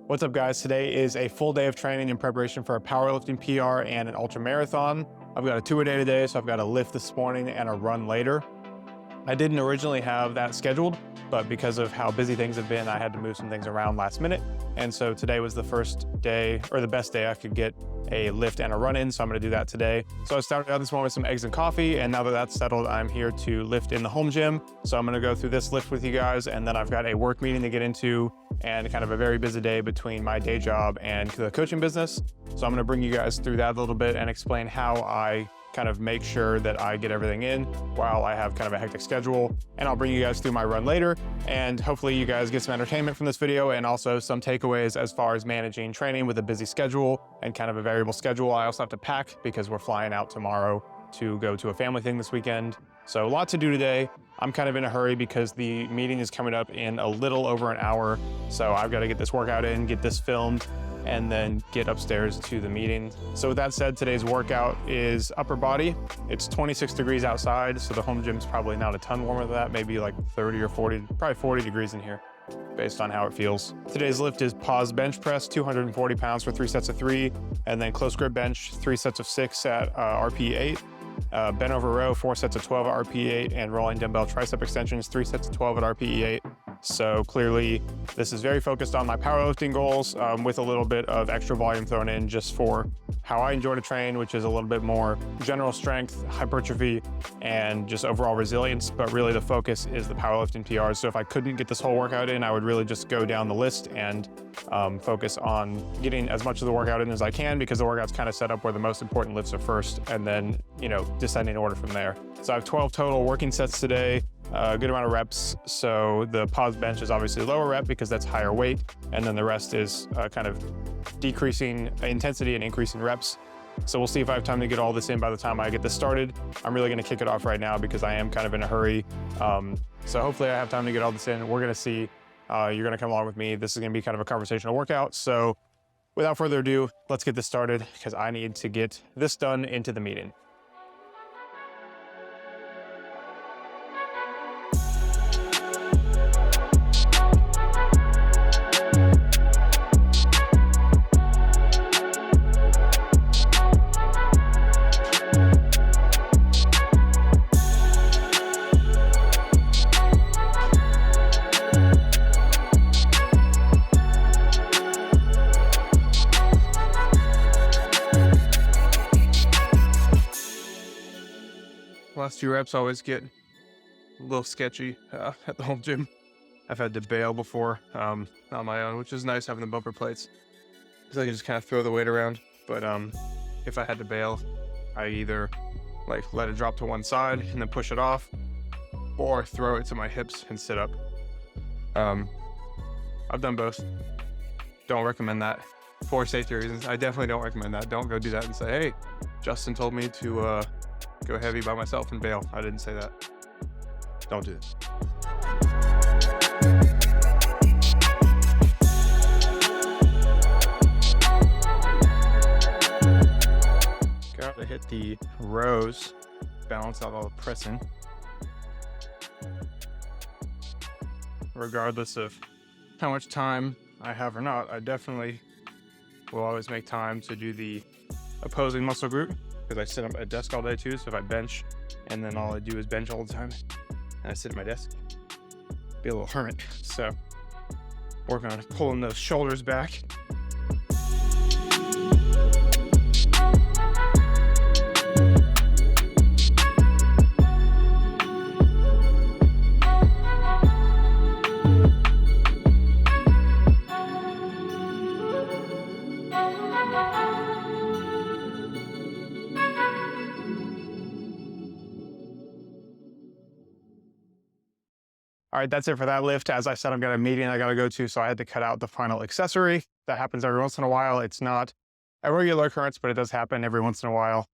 What's up, guys? Today is a full day of training in preparation for a powerlifting PR and an ultra marathon. I've got a 2-a-day today, so I've got a lift this morning and a run later. I didn't originally have that scheduled, but because of how busy things have been, I had to move some things around last minute. And so today was the first day, or the best day I could get a lift and a run in, so I'm gonna do that today. So I started out this morning with some eggs and coffee, and now that that's settled, I'm here to lift in the home gym. So I'm gonna go through this lift with you guys, and then I've got a work meeting to get into, and kind of a very busy day between my day job and the coaching business. So I'm gonna bring you guys through that a little bit and explain how I kind of make sure that I get everything in while I have kind of a hectic schedule. And I'll bring you guys through my run later. And hopefully you guys get some entertainment from this video and also some takeaways as far as managing training with a busy schedule and kind of a variable schedule. I also have to pack because we're flying out tomorrow to go to a family thing this weekend. So a lot to do today. I'm kind of in a hurry because the meeting is coming up in a little over an hour. So I've got to get this workout in, get this filmed, and then get upstairs to the meeting. So with that said, today's workout is upper body. It's 26 degrees outside, so the home gym's probably not a ton warmer than that, maybe like 30 or 40, probably 40 degrees in here, based on how it feels. Today's lift is pause bench press, 240 pounds for 3 sets of 3, and then close grip bench, 3 sets of 6 at RPE 8. Bent over row, 4 sets of 12 at RPE 8, and rolling dumbbell tricep extensions, 3 sets of 12 at RPE 8. So clearly, this is very focused on my powerlifting goals with a little bit of extra volume thrown in just for how I enjoy to train, which is a little bit more general strength, hypertrophy, and just overall resilience. But really the focus is the powerlifting PRs. So if I couldn't get this whole workout in, I would really just go down the list and focus on getting as much of the workout in as I can, because the workout's kind of set up where the most important lifts are first and then, descending order from there. So I have 12 total working sets today. A good amount of reps. So the pause bench is obviously lower rep because that's higher weight. And then the rest is kind of decreasing intensity and increasing reps. So we'll see if I have time to get all this in by the time I get this started. I'm really gonna kick it off right now because I am kind of in a hurry. So hopefully I have time to get all this in. We're gonna see, you're gonna come along with me. This is gonna be kind of a conversational workout. So without further ado, let's get this started because I need to get this done into the meeting. Last few reps always get a little sketchy at the home gym. I've had to bail before on my own, which is nice having the bumper plates because I can just kind of throw the weight around. But if I had to bail, I either let it drop to one side and then push it off, or throw it to my hips and sit up. I've done both. Don't recommend that for safety reasons. I definitely don't recommend that. Don't go do that and say, hey, Justin told me to go heavy by myself and bail. I didn't say that. Don't do this. Gotta hit the rows, balance out all the pressing. Regardless of how much time I have or not, I definitely will always make time to do the opposing muscle group, because I sit at a desk all day too. So if I bench and then all I do is bench all the time and I sit at my desk, be a little hermit. So working on pulling those shoulders back. All right, that's it for that lift. As I said, I've got a meeting I gotta go to, so I had to cut out the final accessory. That happens every once in a while. It's not a regular occurrence, but it does happen every once in a while.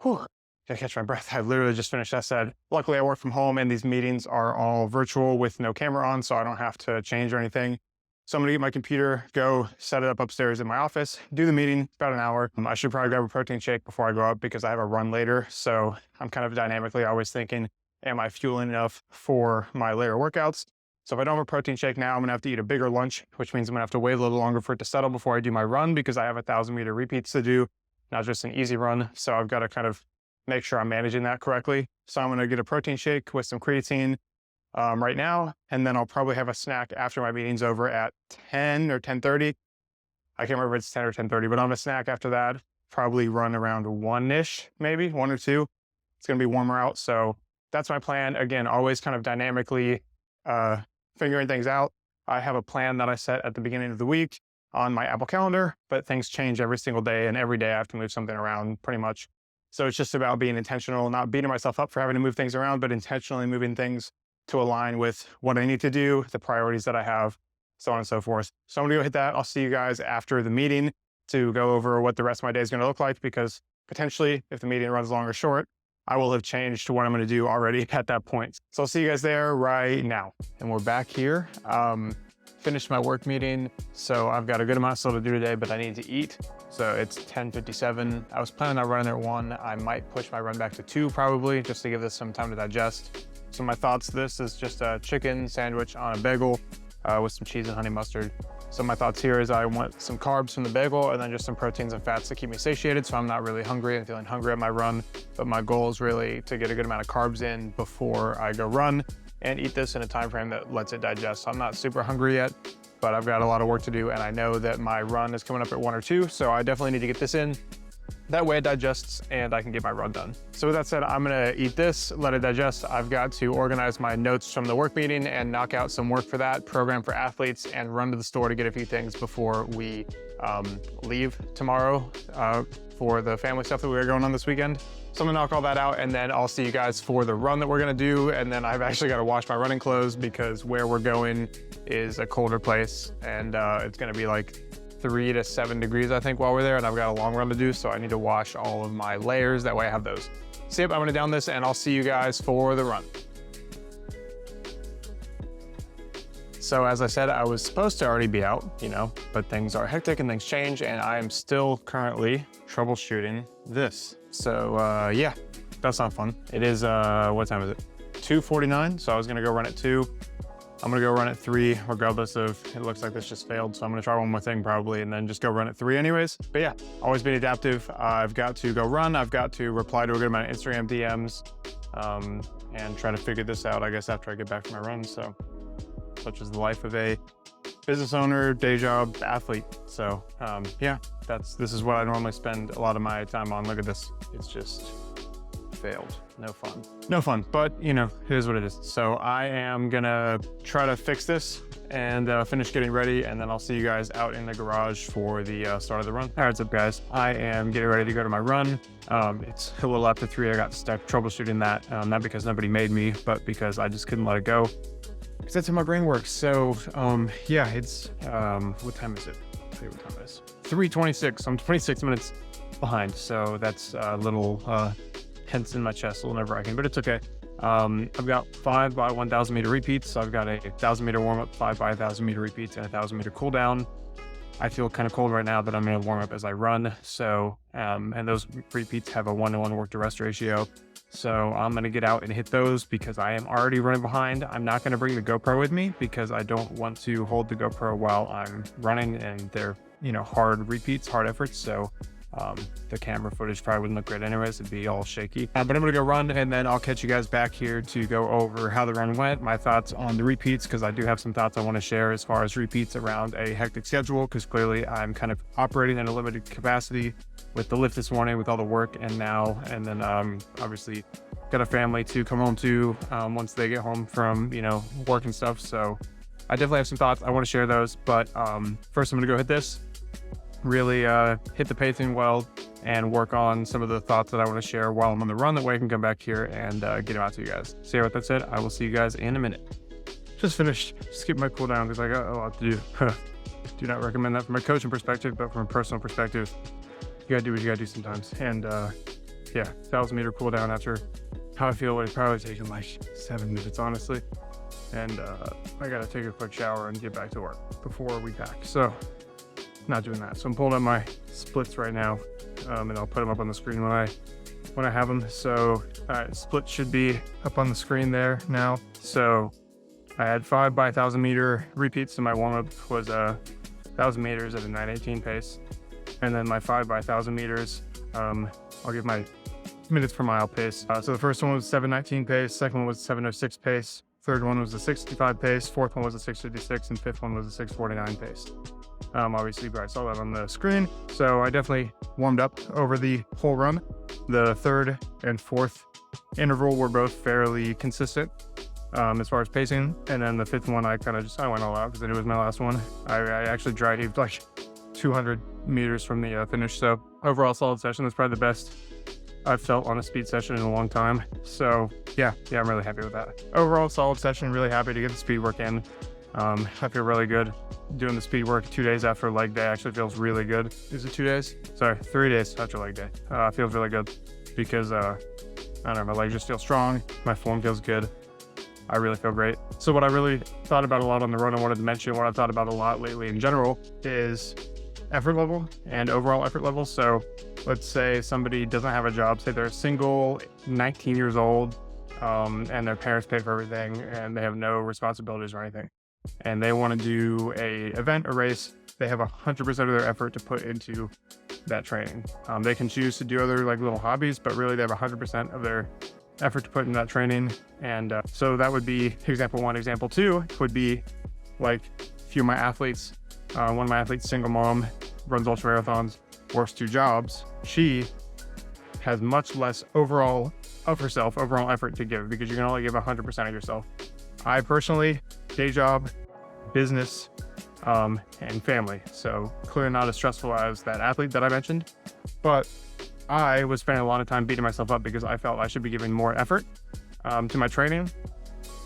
Whew, gotta catch my breath. I literally just finished that set. Luckily, I work from home and these meetings are all virtual with no camera on, so I don't have to change or anything. So I'm gonna get my computer, go set it up upstairs in my office, do the meeting, about an hour. I should probably grab a protein shake before I go up because I have a run later. So I'm kind of dynamically always thinking, am I fueling enough for my later workouts? So if I don't have a protein shake now, I'm gonna have to eat a bigger lunch, which means I'm gonna have to wait a little longer for it to settle before I do my run, because I have 1,000-meter repeats to do, not just an easy run. So I've got to kind of make sure I'm managing that correctly. So I'm gonna get a protein shake with some creatine right now, and then I'll probably have a snack after my meeting's over at 10 or 10:30. I can't remember if it's 10 or 10:30, but I'll have a snack after that. Probably run around 1-ish, maybe 1 or 2. It's gonna be warmer out, so that's my plan. Again, always kind of dynamically figuring things out. I have a plan that I set at the beginning of the week on my Apple Calendar, but things change every single day, and every day I have to move something around pretty much. So it's just about being intentional, not beating myself up for having to move things around, but intentionally moving things to align with what I need to do, the priorities that I have, so on and so forth. So I'm gonna go hit that. I'll see you guys after the meeting to go over what the rest of my day is gonna look like, because potentially, if the meeting runs long or short, I will have changed to what I'm gonna do already at that point. So I'll see you guys there right now. And we're back here. Finished my work meeting, so I've got a good amount still to do today, but I need to eat. So it's 10:57. I was planning on running at 1. I might push my run back to 2 probably, just to give this some time to digest. So my thoughts, this is just a chicken sandwich on a bagel with some cheese and honey mustard. So my thoughts here is I want some carbs from the bagel and then just some proteins and fats to keep me satiated, so I'm not really hungry and feeling hungry at my run. But my goal is really to get a good amount of carbs in before I go run and eat this in a time frame that lets it digest. So I'm not super hungry yet, but I've got a lot of work to do, and I know that my run is coming up at 1 or 2, so I definitely need to get this in. That way it digests and I can get my run done. So with that said, I'm gonna eat this, let it digest. I've got to organize my notes from the work meeting and knock out some work for that, program for athletes, and run to the store to get a few things before we leave tomorrow for the family stuff that we're going on this weekend. So I'm gonna knock all that out, and then I'll see you guys for the run that we're gonna do. And then I've actually got to wash my running clothes, because where we're going is a colder place, and it's gonna be like 3 to 7 degrees, I think, while we're there, and I've got a long run to do, so I need to wash all of my layers. That way I have those. So yep, I'm gonna down this, and I'll see you guys for the run. So as I said, I was supposed to already be out, but things are hectic and things change, and I am still currently troubleshooting this. So yeah, that's not fun. It is, what time is it? 2:49, so I was gonna go run at 2. I'm gonna go run at 3, regardless of, it looks like this just failed. So I'm gonna try one more thing probably, and then just go run at 3 anyways. But yeah, always being adaptive. I've got to go run. I've got to reply to a good amount of Instagram DMs and try to figure this out, I guess, after I get back from my run. So such is the life of a business owner, day job, athlete. So yeah, this is what I normally spend a lot of my time on. Look at this, it's just failed. No fun, but it is what it is. So I am gonna try to fix this and finish getting ready, and then I'll see you guys out in the garage for the start of the run. All right, what's up guys? I am getting ready to go to my run. It's a little after 3. I got stuck troubleshooting that, not because nobody made me, but because I just couldn't let it go, because that's how my brain works. So yeah, it's what time is it? I'll tell you what time it is. 3:26. I'm 26 minutes behind, so that's a little tense in my chest, a little nerve-wracking, but it's okay. I've got 5 by 1,000 meter repeats. So I've got a 1,000 meter warm-up, 5 by 1,000 meter repeats, and a 1,000 meter cool down. I feel kind of cold right now, but I'm gonna warm up as I run. So, and those repeats have a 1-to-1 work to rest ratio. So I'm gonna get out and hit those, because I am already running behind. I'm not gonna bring the GoPro with me, because I don't want to hold the GoPro while I'm running, and they're, hard repeats, hard efforts. So the camera footage probably wouldn't look great anyways. It'd be all shaky. But I'm gonna go run, and then I'll catch you guys back here to go over how the run went, my thoughts on the repeats, because I do have some thoughts I want to share as far as repeats around a hectic schedule, because clearly I'm kind of operating in a limited capacity with the lift this morning, with all the work and then obviously got a family to come home to once they get home from work and stuff. So I definitely have some thoughts. I want to share those, but first I'm gonna go hit this, really hit the pacing well, and work on some of the thoughts that I want to share while I'm on the run. That way I can come back here and get them out to you guys. So yeah, with that said, I will see you guys in a minute. Just finished, skip my cool down because I got a lot to do. Do not recommend that from a coaching perspective, but from a personal perspective, you gotta do what you gotta do sometimes. And yeah, 1,000 meter cool down after how I feel would probably taken like 7 minutes, honestly. And I gotta take a quick shower and get back to work before we pack. So not doing that. So I'm pulling up my splits right now, and I'll put them up on the screen when I have them. So splits should be up on the screen there now. So I had 5 by 1,000 meter repeats, so my warm-up was 1,000 meters at a 9:18 pace. And then my 5 by 1,000 meters, I'll give my minutes per mile pace. So the first one was 7:19 pace, second one was 7:06 pace, third one was a 6:55 pace, fourth one was a 6:56, and fifth one was a 6:49 pace. Obviously, I saw that on the screen. So I definitely warmed up over the whole run. The third and fourth interval were both fairly consistent as far as pacing. And then the fifth one, I went all out because it was my last one. I actually dry heaved like 200 meters from the finish. So overall solid session. That's probably the best I've felt on a speed session in a long time. So yeah, I'm really happy with that. Overall solid session, really happy to get the speed work in. I feel really good. Doing the speed work 2 days after leg day actually feels really good. Is it 2 days? Sorry, 3 days after leg day. Feels really good because, I don't know, my legs just feel strong. My form feels good. I really feel great. So what I really thought about a lot on the run, I wanted to mention what I've thought about a lot lately in general is effort level and overall effort level. So let's say somebody doesn't have a job, say they're single, 19 years old, and their parents pay for everything and they have no responsibilities or anything. And they want to do a event, a race. They have 100% of their effort to put into that training. They can choose to do other like little hobbies, but really they have 100% of their effort to put in that training. And so that would be example one. Example two would be like a few of my athletes. One of my athletes, single mom, runs ultra marathons, works 2 jobs. She has much less overall effort to give because you can only give 100% of yourself. I personally, day job, business, and family. So clearly not as stressful as that athlete that I mentioned, but I was spending a lot of time beating myself up because I felt I should be giving more effort to my training,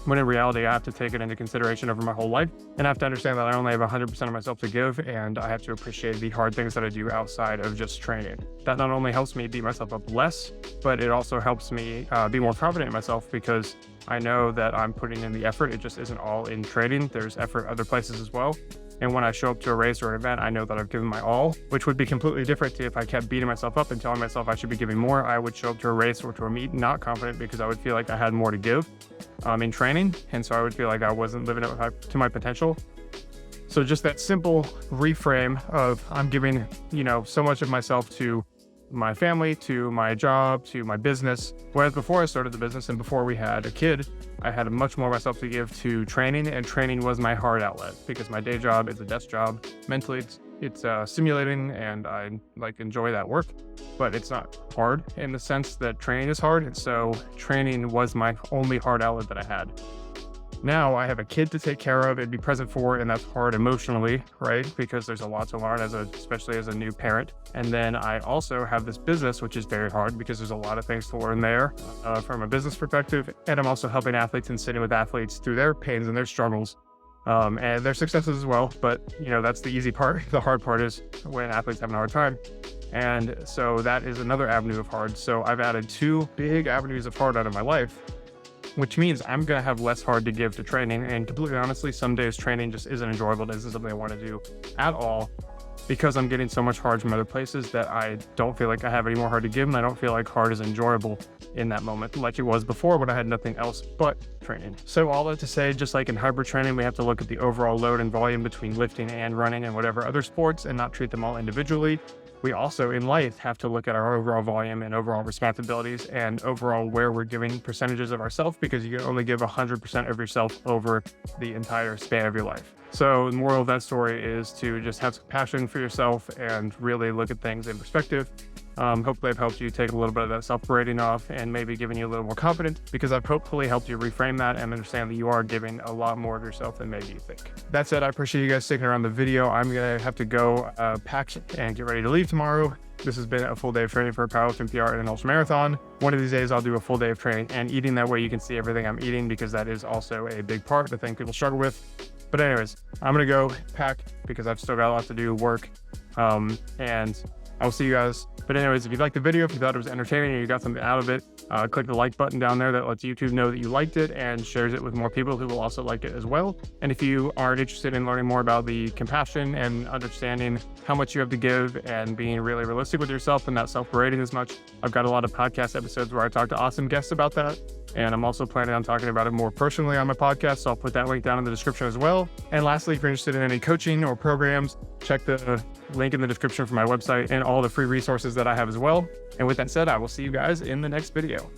when in reality, I have to take it into consideration over my whole life. And I have to understand that I only have 100% of myself to give, and I have to appreciate the hard things that I do outside of just training. That not only helps me beat myself up less, but it also helps me be more confident in myself because I know that I'm putting in the effort. It just isn't all in training. There's effort other places as well. And when I show up to a race or an event, I know that I've given my all, which would be completely different to if I kept beating myself up and telling myself I should be giving more. I would show up to a race or to a meet not confident because I would feel like I had more to give in training. And so I would feel like I wasn't living up to my potential. So just that simple reframe of I'm giving, so much of myself to my family, to my job, to my business. Whereas before I started the business and before we had a kid, I had much more of myself to give to training, and training was my hard outlet because my day job is a desk job. Mentally, it's stimulating and I enjoy that work, but it's not hard in the sense that training is hard. And so training was my only hard outlet that I had. Now I have a kid to take care of and be present for, and that's hard emotionally, right? Because there's a lot to learn especially as a new parent. And then I also have this business, which is very hard because there's a lot of things to learn there from a business perspective. And I'm also helping athletes and sitting with athletes through their pains and their struggles and their successes as well. But that's the easy part. The hard part is when athletes have a hard time. And so that is another avenue of hard. So I've added 2 big avenues of hard out of my life, which means I'm going to have less hard to give to training. And completely honestly, some days training just isn't enjoyable. It isn't something I want to do at all because I'm getting so much hard from other places that I don't feel like I have any more hard to give. And I don't feel like hard is enjoyable in that moment like it was before when I had nothing else but training. So all that to say, just like in hybrid training, we have to look at the overall load and volume between lifting and running and whatever other sports and not treat them all individually. We also in life have to look at our overall volume and overall responsibilities and overall where we're giving percentages of ourselves, because you can only give 100% of yourself over the entire span of your life. So the moral of that story is to just have compassion for yourself and really look at things in perspective. Hopefully I've helped you take a little bit of that self-berating off and maybe given you a little more confidence, because I've hopefully helped you reframe that and understand that you are giving a lot more of yourself than maybe you think. That said, I appreciate you guys sticking around the video. I'm going to have to go pack and get ready to leave tomorrow. This has been a full day of training for a powerlifting PR and an ultra marathon. One of these days I'll do a full day of training and eating. That way you can see everything I'm eating, because that is also a big part, the thing people struggle with. But anyways, I'm going to go pack because I've still got a lot to do, work, and I'll see you guys. But anyways, if you liked the video, if you thought it was entertaining and you got something out of it, click the like button down there. That lets YouTube know that you liked it and shares it with more people who will also like it as well. And if you are interested in learning more about the compassion and understanding how much you have to give and being really realistic with yourself and not self-berating as much, I've got a lot of podcast episodes where I talk to awesome guests about that. And I'm also planning on talking about it more personally on my podcast, so I'll put that link down in the description as well. And lastly, if you're interested in any coaching or programs, check the link in the description for my website and all the free resources that I have as well. And with that said, I will see you guys in the next video.